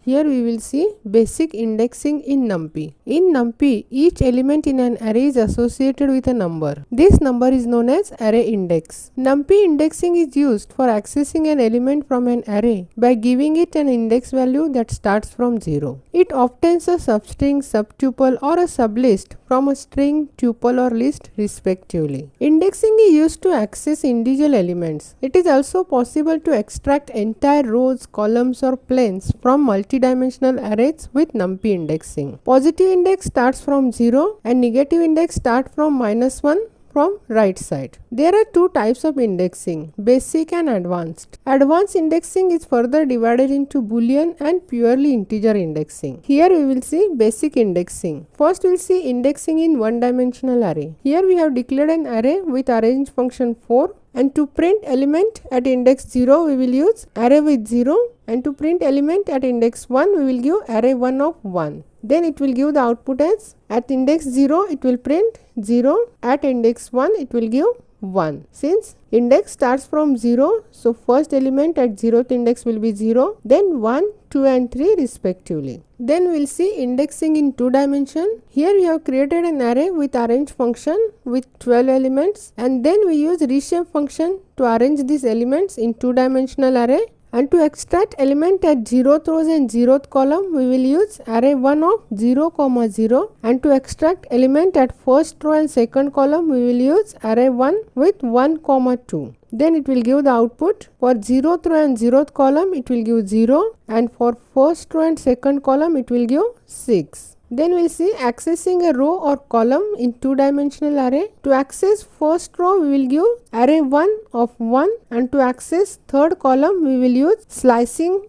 Here we will see basic indexing in NumPy. In NumPy, each element in an array is associated with a number. This number is known as array index. NumPy indexing is used for accessing an element from an array by giving it an index value that starts from 0. It obtains a substring, subtuple or a sublist from a string, tuple or list respectively. Indexing is used to access individual elements. It is also possible to extract entire rows, columns or planes from multidimensional arrays with NumPy indexing. Positive index starts from 0 and negative index starts from -1 from right side. There are two types of indexing, basic and advanced. Advanced indexing is further divided into Boolean and purely integer indexing. Here we will see basic indexing. First we will see indexing in one-dimensional array. Here we have declared an array with arrange function 4, and to print element at index 0 we will use array with 0, and to print element at index 1 we will give array 1 of 1. Then it will give the output as at index 0 it will print 0, at index 1 it will give 1. Since index starts from 0, so first element at 0th index will be 0, then 1, 2 and 3 respectively. Then we will see indexing in 2 dimension. Here we have created an array with arrange function with 12 elements, and then we use reshape function to arrange these elements in 2-dimensional array. And to extract element at 0th rows and 0th column, we will use array 1 of 0, 0, and to extract element at first row and second column, we will use array 1 with 1, 2. Then it will give the output. For 0th row and 0th column, it will give 0, and for first row and second column, it will give 6. Then we will see accessing a row or column in 2-dimensional array. To access first row, we will give array 1 of 1, and to access third column, we will use slicing,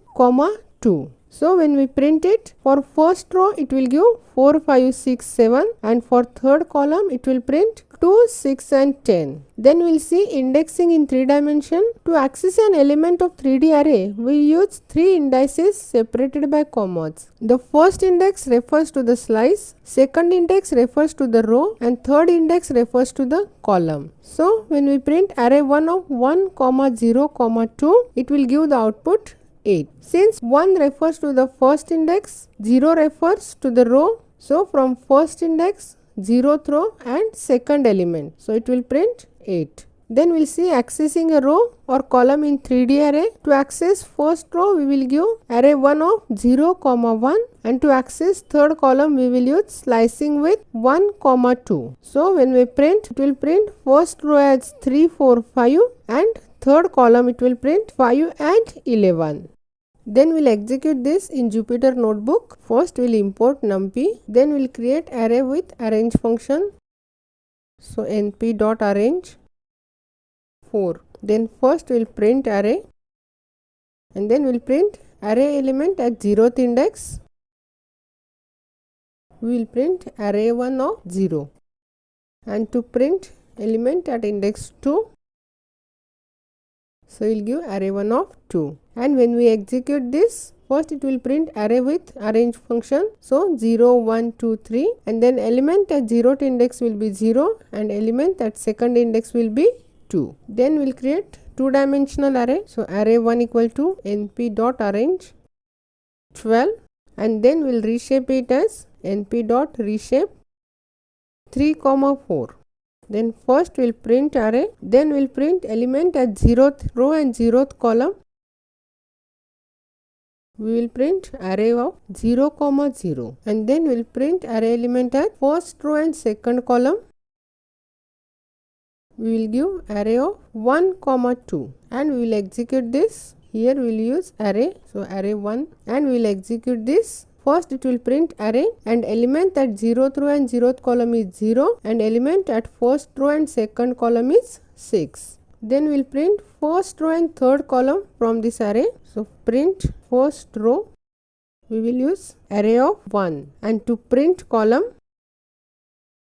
2. So when we print it, for first row it will give 4, 5, 6, 7, and for third column it will print 2, 6 and 10. Then we will see indexing in 3 dimension. To access an element of 3D array, we use 3 indices separated by commas. The first index refers to the slice, second index refers to the row, and third index refers to the column. So when we print array 1 of 1, 0, 2, it will give the output 8. Since 1 refers to the first index, 0 refers to the row, so from first index, 0th row and second element, so it will print 8. Then we will see accessing a row or column in 3D array. To access first row, we will give array 1 of 0, 1, and to access third column, we will use slicing with 1, 2. So when we print, it will print first row as 3, 4, 5, and third column it will print 5 and 11. Then we will execute this in Jupyter Notebook. First we will import NumPy, then we will create array with arrange function. So np.arrange 4. Then first we will print array, and then we will print array element at 0th index. We will print array 1 of 0, and to print element at index 2, so we will give array 1 of 2. And when we execute this, first it will print array with arrange function. So 0, 1, 2, 3, and then element at 0th index will be 0 and element at second index will be 2. Then we will create 2-dimensional array. So array 1 equal to np.arrange 12, and then we will reshape it as np.reshape 3, 4. Then first we will print array, then we will print element at 0th row and 0th column. We will print array of 0, 0, and then we will print array element at first row and second column. We will give array of 1, 2, and we will execute this. Here we will use array, so array 1, and we will execute this. First it will print array, and element at 0th row and 0th column is 0, and element at first row and second column is 6. Then we will print first row and third column from this array. So print first row, we will use array of 1, and to print column,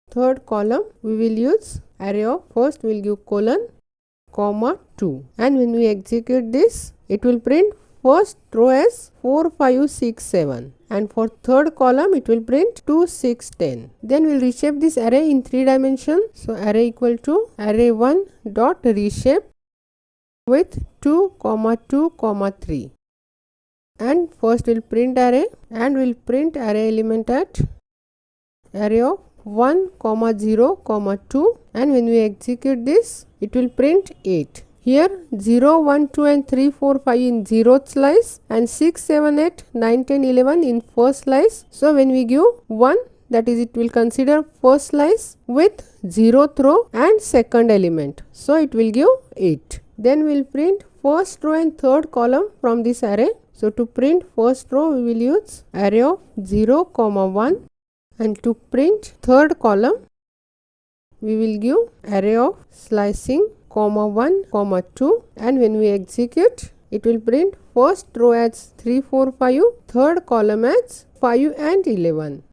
third column, we will use array of first we will give colon, 2, and when we execute this, it will print first row as 4, 5, 6, 7, and for third column it will print 2, 6, 10. Then we will reshape this array in 3 dimension. So array equal to array 1 dot reshape with 2, 2, 3, and first we'll print array and we'll print array element at array of 1, 0, 2 and when we execute this it will print 8. Here 0, 1, 2 and 3, 4, 5 in 0th slice and 6, 7, 8, 9, 10, 11 in first slice. So when we give 1, that is it will consider first slice with 0th row and second element. So it will give 8. Then we will print first row and third column from this array. So to print first row we will use array of 0, 1 and to print third column we will give array of slicing 1, 2 and when we execute it will print first row as 3, 4, 5, third column as 5 and 11.